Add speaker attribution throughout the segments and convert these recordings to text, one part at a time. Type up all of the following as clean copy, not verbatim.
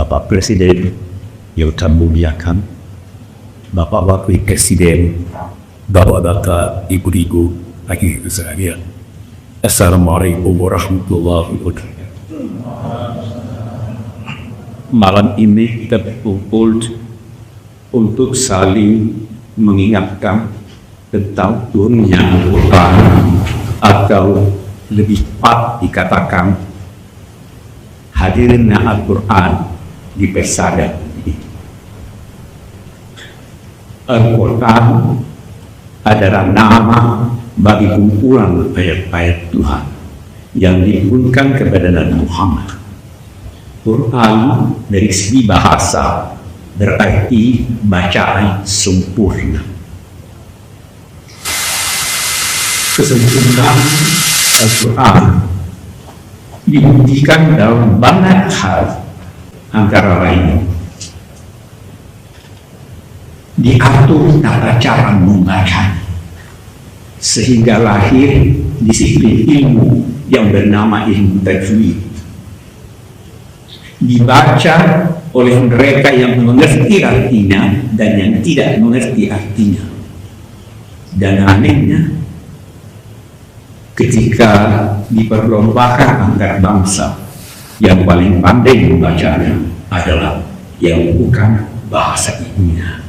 Speaker 1: Bapak Presiden yang kami muliakan, Bapak Wakil Presiden, Bapak-Bapak, Ibu-Ibu, lagi sekalian. Assalamualaikum warahmatullahi wabarakatuh. Malam ini kita berkumpul untuk saling mengingatkan tentang turunnya Al-Quran, atau lebih tepat dikatakan hadirnya Al-Quran di pesada ini. Al-Quran adalah nama bagi kumpulan ayat-ayat Tuhan yang diturunkan kepada Nabi Muhammad. Quran dari segi bahasa berarti bacaan sempurna. Kesempurnaan Al-Quran dibuktikan dalam banyak hal, antara lain diatur tata cara membaca sehingga lahir disiplin ilmu yang bernama ilmu tajwid, dibaca oleh mereka yang mengerti artinya dan yang tidak mengerti artinya. Dan anehnya, ketika diperlombakan antar bangsa, yang paling pandai membacanya adalah yang bukan bahasa ibunya.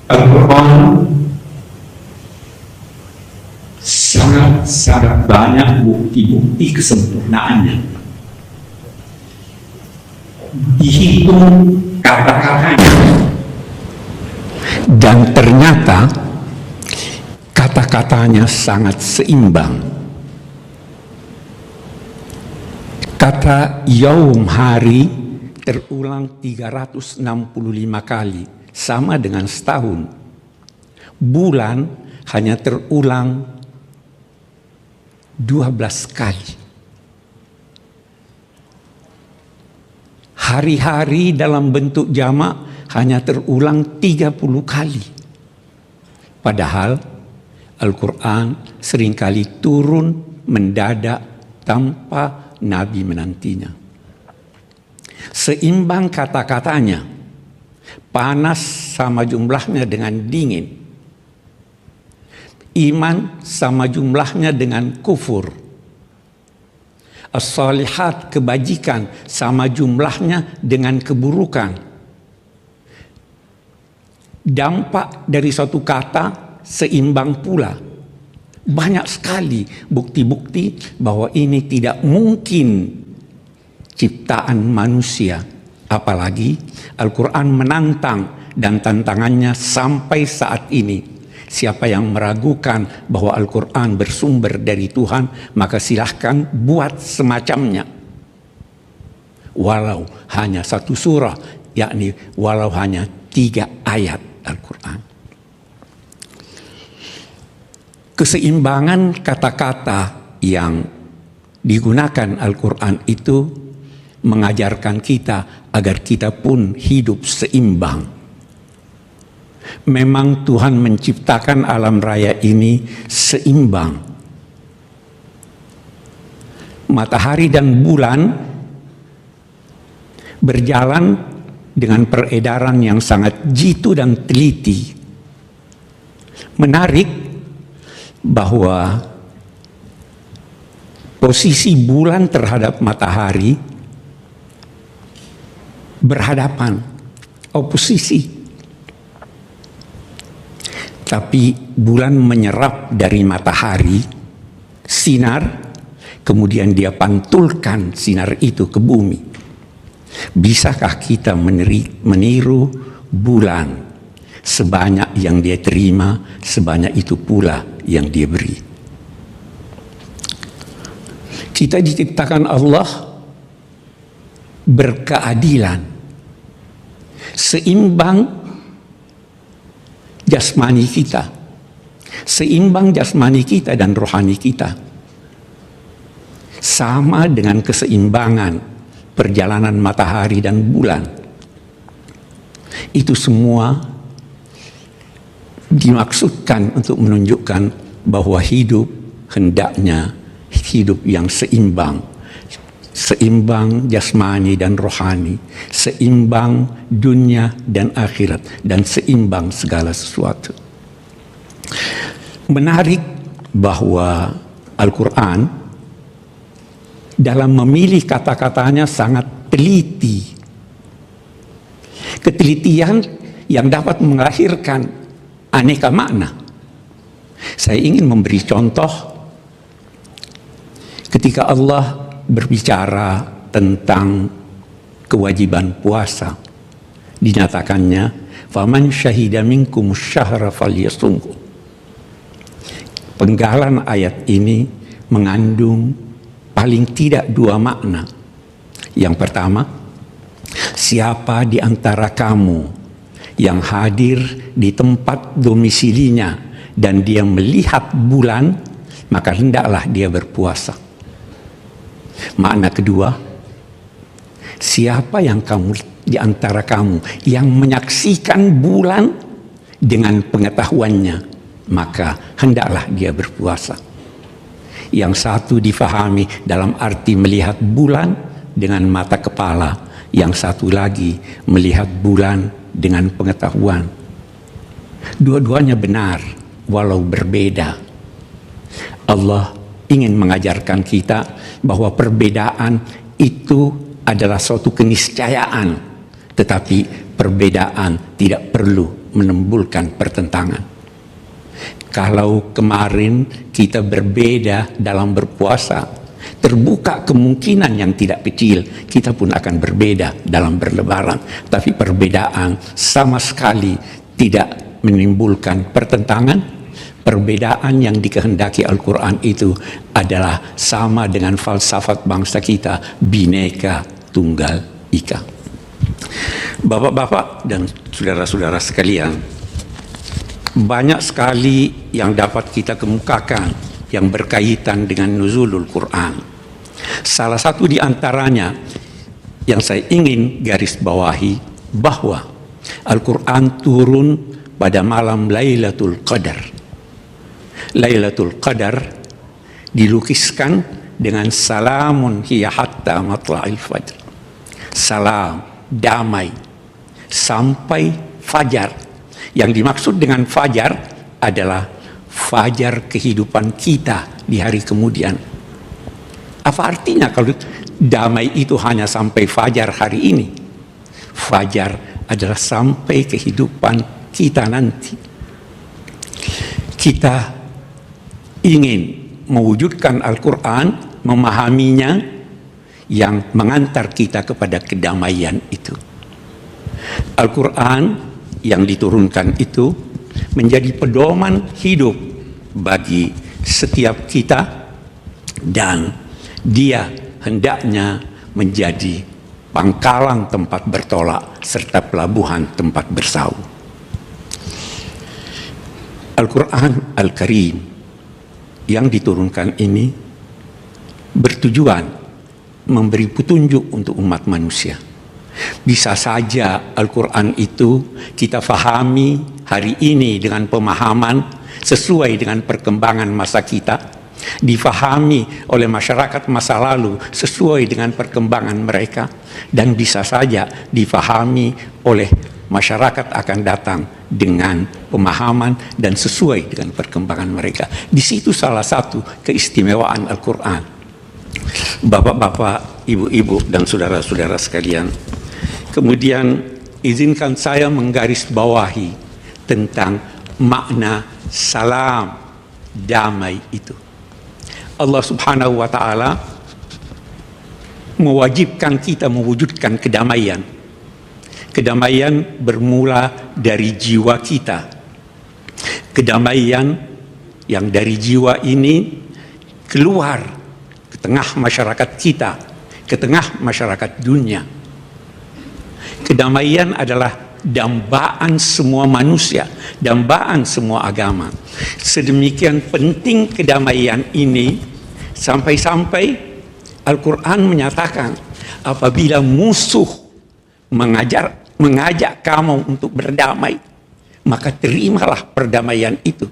Speaker 1: Al-Quran sangat banyak bukti-bukti kesempurnaannya. Dihitung kata-katanya, dan ternyata kata-katanya sangat seimbang. Kata yaum, hari, terulang 365 kali, sama dengan setahun. Bulan hanya terulang 12 kali. Hari-hari dalam bentuk jamak hanya terulang 30 kali. Padahal Al-Quran seringkali turun mendadak tanpa Nabi menantinya. Seimbang kata-katanya, panas sama jumlahnya dengan dingin, iman sama jumlahnya dengan kufur, as-salihat, kebajikan, sama jumlahnya dengan keburukan. Dampak dari suatu kata seimbang pula. Banyak sekali bukti-bukti bahwa ini tidak mungkin ciptaan manusia. Apalagi Al-Quran menantang, dan tantangannya sampai saat ini. Siapa yang meragukan bahwa Al-Quran bersumber dari Tuhan, maka silahkan buat semacamnya. Walau hanya satu surah, yakni walau hanya 3 ayat Al-Quran. Keseimbangan kata-kata yang digunakan Al-Quran itu mengajarkan kita agar kita pun hidup seimbang. Memang Tuhan menciptakan alam raya ini seimbang. Matahari dan bulan berjalan dengan peredaran yang sangat jitu dan teliti. Menarik bahwa posisi bulan terhadap matahari berhadapan, oposisi. Tapi bulan menyerap dari matahari sinar, kemudian dia pantulkan sinar itu ke bumi. Bisakah kita meniru bulan? Sebanyak yang dia terima, sebanyak itu pula yang dia beri. Kita diciptakan Allah berkeadilan, seimbang jasmani kita, seimbang jasmani kita dan rohani kita, sama dengan keseimbangan perjalanan matahari dan bulan. Itu semua dimaksudkan untuk menunjukkan bahwa hidup hendaknya hidup yang seimbang.
Speaker 2: seimbang jasmani dan rohani, seimbang dunia dan akhirat, dan seimbang segala sesuatu. Menarik bahwa Al-Quran dalam memilih kata-katanya sangat teliti. Ketelitian yang dapat melahirkan aneka makna. Saya ingin memberi contoh ketika Allah berbicara tentang kewajiban puasa. Dinyatakannya, "Faman syahida minkum syahra falyasumhu." Penggalan ayat ini mengandung paling tidak dua makna. Yang pertama, siapa di antara kamu yang hadir di tempat domisilinya dan dia melihat bulan, maka hendaklah dia berpuasa. Makna kedua, siapa yang di antara kamu yang menyaksikan bulan dengan pengetahuannya, maka hendaklah dia berpuasa. Yang satu difahami dalam arti melihat bulan dengan mata kepala, yang satu lagi melihat bulan dengan pengetahuan. Dua-duanya benar, walau berbeda. Allah ingin mengajarkan kita bahwa perbedaan itu adalah suatu keniscayaan, tetapi perbedaan tidak perlu menimbulkan pertentangan. Kalau kemarin kita berbeda dalam berpuasa, terbuka kemungkinan yang tidak kecil kita pun akan berbeda dalam berlebaran, tapi perbedaan sama sekali tidak menimbulkan pertentangan. Perbedaan yang dikehendaki Al-Quran itu adalah sama dengan falsafat bangsa kita, Bhinneka Tunggal Ika. Bapak-bapak dan saudara-saudara sekalian, banyak sekali yang dapat kita kemukakan yang berkaitan dengan nuzulul Quran. Salah satu di antaranya yang saya ingin garis bawahi bahwa Al-Quran turun pada malam Lailatul Qadar. Lailatul Qadar dilukiskan dengan salamun hiya hatta matla'il fajr. Salam, damai, sampai fajar. Yang dimaksud dengan fajar adalah fajar kehidupan kita di hari kemudian. Apa artinya kalau damai itu hanya sampai fajar hari ini? Fajar adalah sampai kehidupan kita nanti. Kita ingin mewujudkan Al-Quran, memahaminya, yang mengantar kita kepada kedamaian itu. Al-Quran yang diturunkan itu menjadi pedoman hidup bagi setiap kita, dan dia hendaknya menjadi pangkalan tempat bertolak serta pelabuhan tempat bersau. Al-Quran Al-Karim yang diturunkan ini bertujuan memberi petunjuk untuk umat manusia. Bisa saja Al-Quran itu kita fahami hari ini dengan pemahaman sesuai dengan perkembangan masa kita, difahami oleh masyarakat masa lalu sesuai dengan perkembangan mereka, dan bisa saja difahami oleh masyarakat akan datang dengan pemahaman dan sesuai dengan perkembangan mereka. Di situ salah satu keistimewaan Al-Quran. Bapak-bapak, ibu-ibu, dan saudara-saudara sekalian, kemudian izinkan saya menggarisbawahi tentang makna salam, damai itu. Allah Subhanahu wa Ta'ala mewajibkan kita mewujudkan kedamaian. Kedamaian bermula dari jiwa kita. Kedamaian yang dari jiwa ini keluar ke tengah masyarakat kita, ke tengah masyarakat dunia. Kedamaian adalah dambaan semua manusia, dambaan semua agama. Sedemikian penting kedamaian ini sampai-sampai Al-Quran menyatakan apabila musuh mengajak kamu untuk berdamai, maka terimalah perdamaian itu.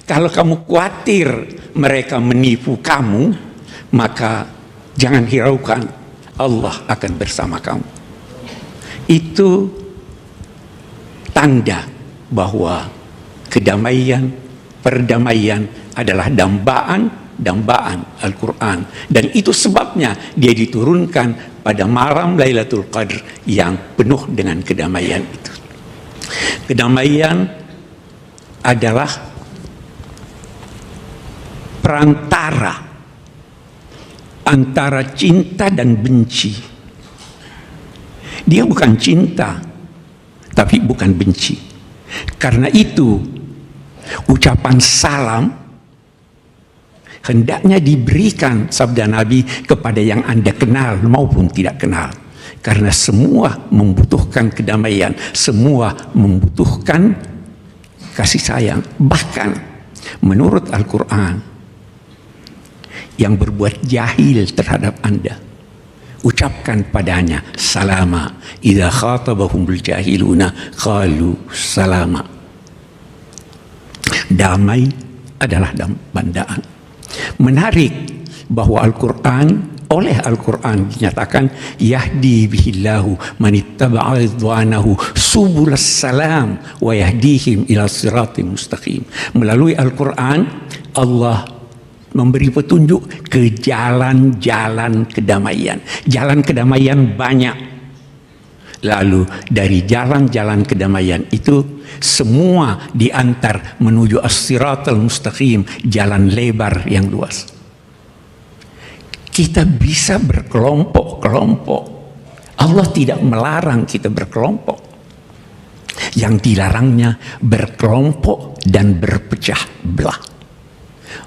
Speaker 2: Kalau kamu khawatir mereka menipu kamu, maka jangan hiraukan, Allah akan bersama kamu. Itu tanda bahwa kedamaian, perdamaian adalah dambaan Al-Quran. Dan itu sebabnya dia diturunkan pada malam Lailatul Qadar yang penuh dengan kedamaian itu. Kedamaian adalah perantara antara cinta dan benci. Dia bukan cinta, tapi bukan benci. Karena itu, ucapan salam hendaknya diberikan sabda Nabi kepada yang Anda kenal maupun tidak kenal. Karena semua membutuhkan kedamaian, semua membutuhkan kasih sayang. Bahkan menurut Al-Quran, yang berbuat jahil terhadap Anda, ucapkan padanya salama. Idza khatabahumul jahiluna qalu salama. Damai adalah bandaan. Menarik bahwa oleh Al-Quran dinyatakan yahdi bihillahu manittaba'a ridwanahu subulas salam wa yahdihim ila siratim mustaqim. Melalui Al-Quran Allah memberi petunjuk ke jalan-jalan kedamaian. Jalan kedamaian banyak. Lalu dari jalan-jalan kedamaian itu semua diantar menuju as-siratal mustaqim, jalan lebar yang luas. Kita bisa berkelompok-kelompok. Allah tidak melarang kita berkelompok. Yang dilarangnya berkelompok dan berpecah belah.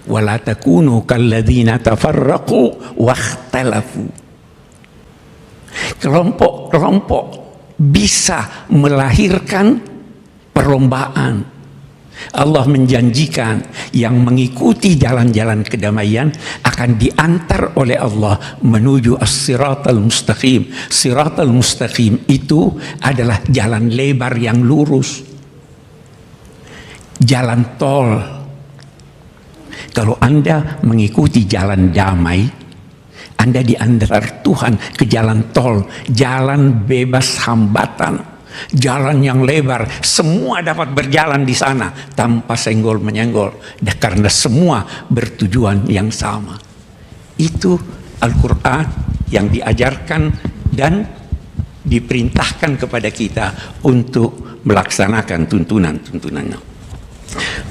Speaker 2: Wala takunu kalladzina tafarraqu wakhtalafu. Kelompok-kelompok bisa melahirkan perlombaan. Allah menjanjikan yang mengikuti jalan-jalan kedamaian akan diantar oleh Allah menuju as-siratal mustaqim. Siratal mustaqim itu adalah jalan lebar yang lurus, jalan tol. Kalau Anda mengikuti jalan damai, Anda diantar Tuhan ke jalan tol, jalan bebas hambatan, jalan yang lebar. Semua dapat berjalan di sana tanpa senggol-menyenggol, karena semua bertujuan yang sama. Itu Al-Quran yang diajarkan dan diperintahkan kepada kita untuk melaksanakan tuntunan-tuntunannya.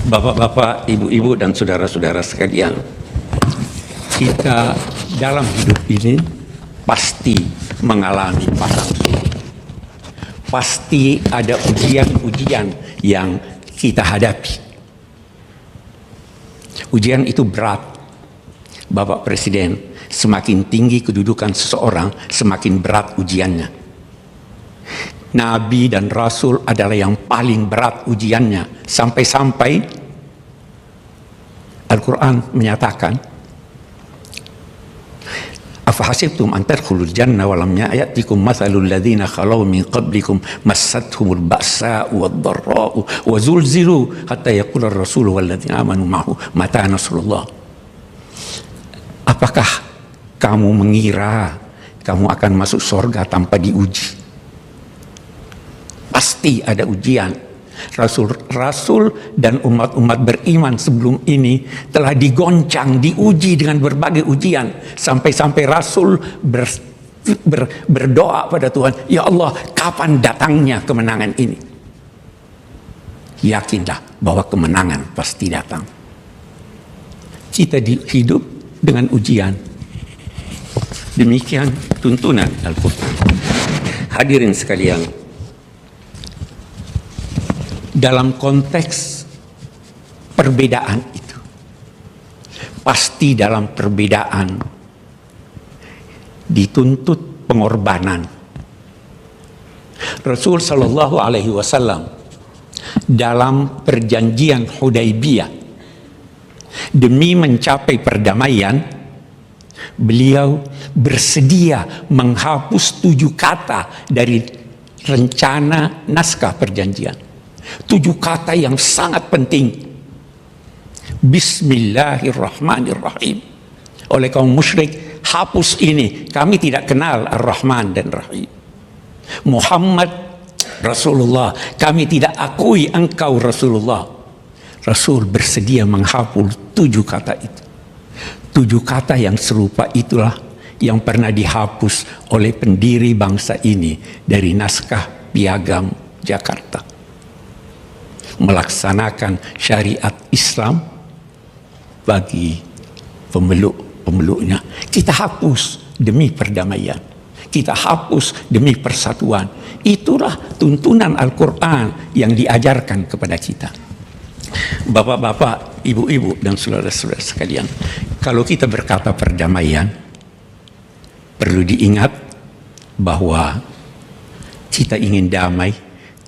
Speaker 2: Bapak-bapak, ibu-ibu, dan saudara-saudara sekalian, kita dalam hidup ini pasti mengalami pasang surut. Pasti ada ujian-ujian yang kita hadapi. Ujian itu berat. Bapak Presiden, semakin tinggi kedudukan seseorang, semakin berat ujiannya. Nabi dan Rasul adalah yang paling berat ujiannya. Sampai-sampai Al-Quran menyatakan, afahasibtum an tadkhulul jannah wa lam ya'tikum mathalul ladzina khalaw min qablikum massathumul ba'sa'u wad-dharra'u wa zulzilu hatta yaqula ar-rasulu wal ladzina amanu ma'ahu mata nasrullah. Apakah kamu mengira kamu akan masuk surga tanpa diuji? Pasti ada ujian. Rasul-rasul dan umat-umat beriman sebelum ini telah digoncang, diuji dengan berbagai ujian. Sampai-sampai Rasul berdoa pada Tuhan, ya Allah, kapan datangnya kemenangan ini? Yakinlah bahwa kemenangan pasti datang. Kita hidup dengan ujian. Demikian tuntunan Al-Quran. Hadirin sekalian, dalam konteks perbedaan itu, pasti dalam perbedaan dituntut pengorbanan. Rasul Shallallahu Alaihi Wasallam dalam perjanjian Hudaybiyah, demi mencapai perdamaian, beliau bersedia menghapus 7 kata dari rencana naskah perjanjian. 7 kata yang sangat penting. Bismillahirrahmanirrahim. Oleh kaum musyrik hapus ini. Kami tidak kenal Ar-Rahman dan Rahim. Muhammad Rasulullah, kami tidak akui engkau Rasulullah. Rasul bersedia menghapus 7 kata itu. 7 kata yang serupa itulah yang pernah dihapus oleh pendiri bangsa ini dari naskah Piagam Jakarta. Melaksanakan syariat Islam bagi pemeluk-pemeluknya. Kita hapus demi perdamaian. Kita hapus demi persatuan. Itulah tuntunan Al-Quran yang diajarkan kepada kita. Bapak-bapak, ibu-ibu, dan saudara-saudara sekalian, kalau kita berkata perdamaian, perlu diingat bahwa kita ingin damai,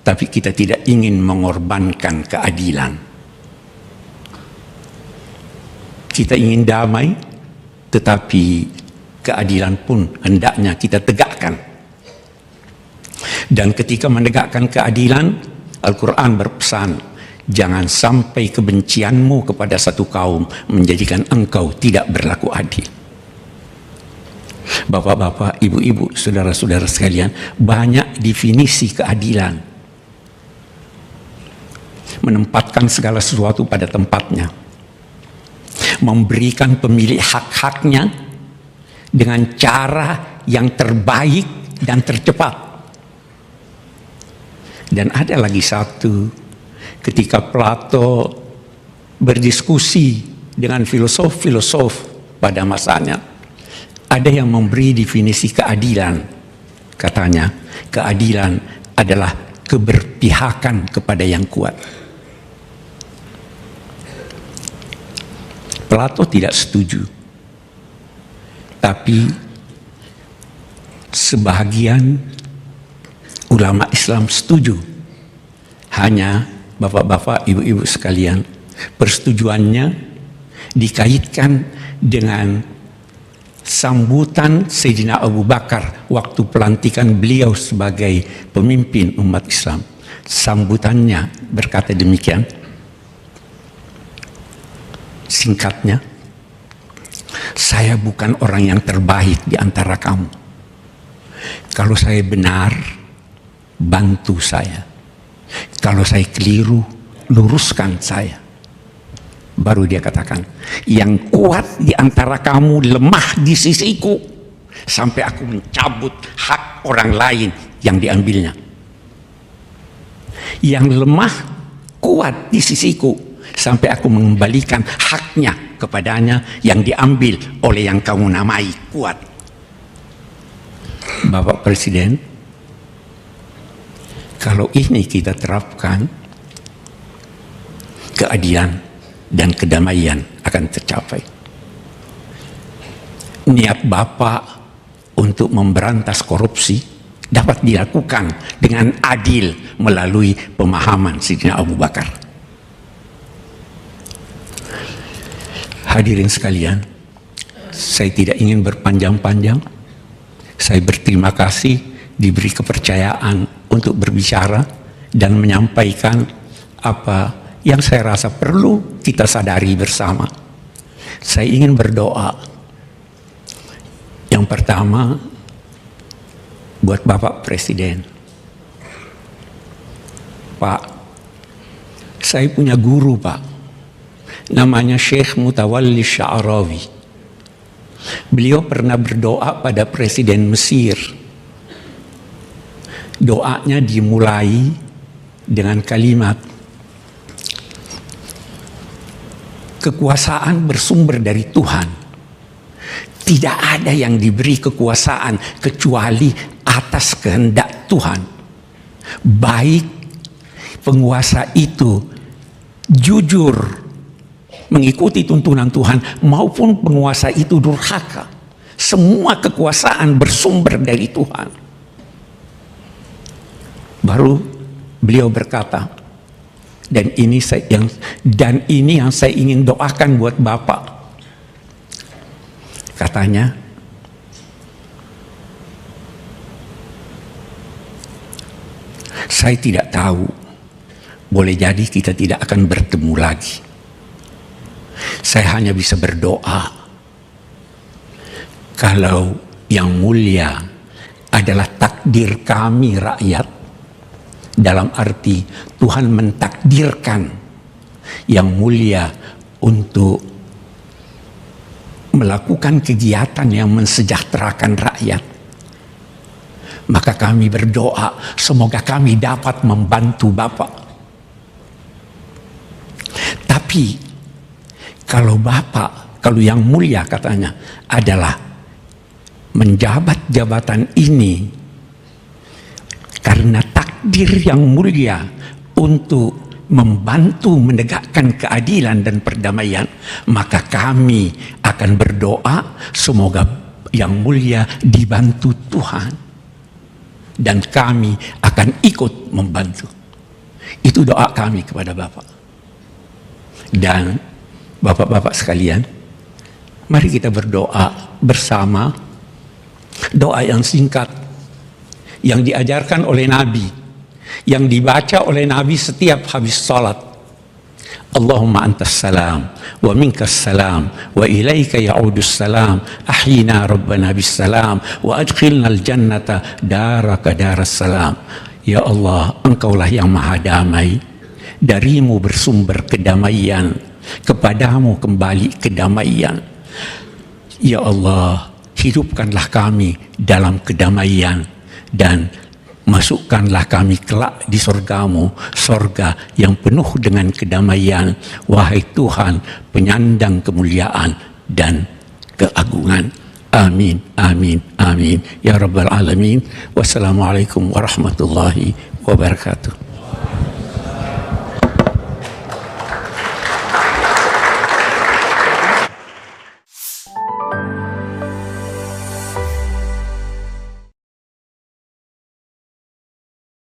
Speaker 2: tapi kita tidak ingin mengorbankan keadilan. Kita ingin damai, tetapi keadilan pun hendaknya kita tegakkan. Dan ketika menegakkan keadilan, Al-Quran berpesan, jangan sampai kebencianmu kepada satu kaum menjadikan engkau tidak berlaku adil. Bapak-bapak, ibu-ibu, saudara-saudara sekalian, banyak definisi keadilan. Menempatkan segala sesuatu pada tempatnya. Memberikan pemilik hak-haknya dengan cara yang terbaik dan tercepat. Dan ada lagi satu, ketika Plato berdiskusi dengan filosof-filosof pada masanya, ada yang memberi definisi keadilan. Katanya, keadilan adalah keberpihakan kepada yang kuat. Plato tidak setuju. Tapi sebahagian ulama Islam setuju. Hanya bapak-bapak, ibu-ibu sekalian, persetujuannya dikaitkan dengan sambutan Sayyidina Abu Bakar waktu pelantikan beliau sebagai pemimpin umat Islam. Sambutannya berkata demikian, singkatnya, saya bukan orang yang terbaik di antara kamu. Kalau saya benar, bantu saya. Kalau saya keliru, luruskan saya. Baru dia katakan, yang kuat di antara kamu lemah di sisiku, sampai aku mencabut hak orang lain yang diambilnya. Yang lemah kuat di sisiku, sampai aku mengembalikan haknya kepadanya yang diambil oleh yang kamu namai kuat. Bapak Presiden, kalau ini kita terapkan, keadilan dan kedamaian akan tercapai. Niat Bapak untuk memberantas korupsi dapat dilakukan dengan adil melalui pemahaman Sayyidina Abu Bakar. Hadirin sekalian, saya tidak ingin berpanjang-panjang. Saya berterima kasih diberi kepercayaan untuk berbicara dan menyampaikan apa yang saya rasa perlu kita sadari bersama. Saya ingin berdoa. Yang pertama, buat Bapak Presiden. Pak, saya punya guru, Pak. Namanya Syekh Mutawalli Sya'rawi. Beliau pernah berdoa pada Presiden Mesir. Doanya dimulai dengan kalimat, kekuasaan bersumber dari Tuhan. Tidak ada yang diberi kekuasaan kecuali atas kehendak Tuhan. Baik penguasa itu jujur mengikuti tuntunan Tuhan maupun penguasa itu durhaka. Semua kekuasaan bersumber dari Tuhan. Baru beliau berkata, dan ini yang saya ingin doakan buat Bapak. Katanya, saya tidak tahu, boleh jadi kita tidak akan bertemu lagi. Saya hanya bisa berdoa, Kalau yang mulia adalah takdir kami rakyat, dalam arti Tuhan mentakdirkan yang mulia untuk melakukan kegiatan yang mensejahterakan rakyat, maka kami berdoa semoga kami dapat membantu Bapak. Tapi kalau Bapak, kalau yang mulia katanya adalah menjabat jabatan ini karena takdir yang mulia untuk membantu menegakkan keadilan dan perdamaian, maka kami akan berdoa semoga yang mulia dibantu Tuhan dan kami akan ikut membantu. Itu doa kami kepada Bapak. Dan Bapak-bapak sekalian, mari kita berdoa bersama doa yang singkat yang diajarkan oleh Nabi, yang dibaca oleh Nabi setiap habis salat. Allahumma antas salam wa minkas salam wa ilaika ya'udus salam ahyina rabbana bis salam wa adkhilna al jannata daraka daras salam. Ya Allah, Engkaulah yang maha damai, darimu bersumber kedamaian, kepadamu kembali kedamaian. Ya Allah, hidupkanlah kami dalam kedamaian dan masukkanlah kami kelak di surgamu, surga yang penuh dengan kedamaian, wahai Tuhan penyandang kemuliaan dan keagungan. Amin, amin, amin. Ya Rabbal Alamin. Wassalamualaikum warahmatullahi wabarakatuh.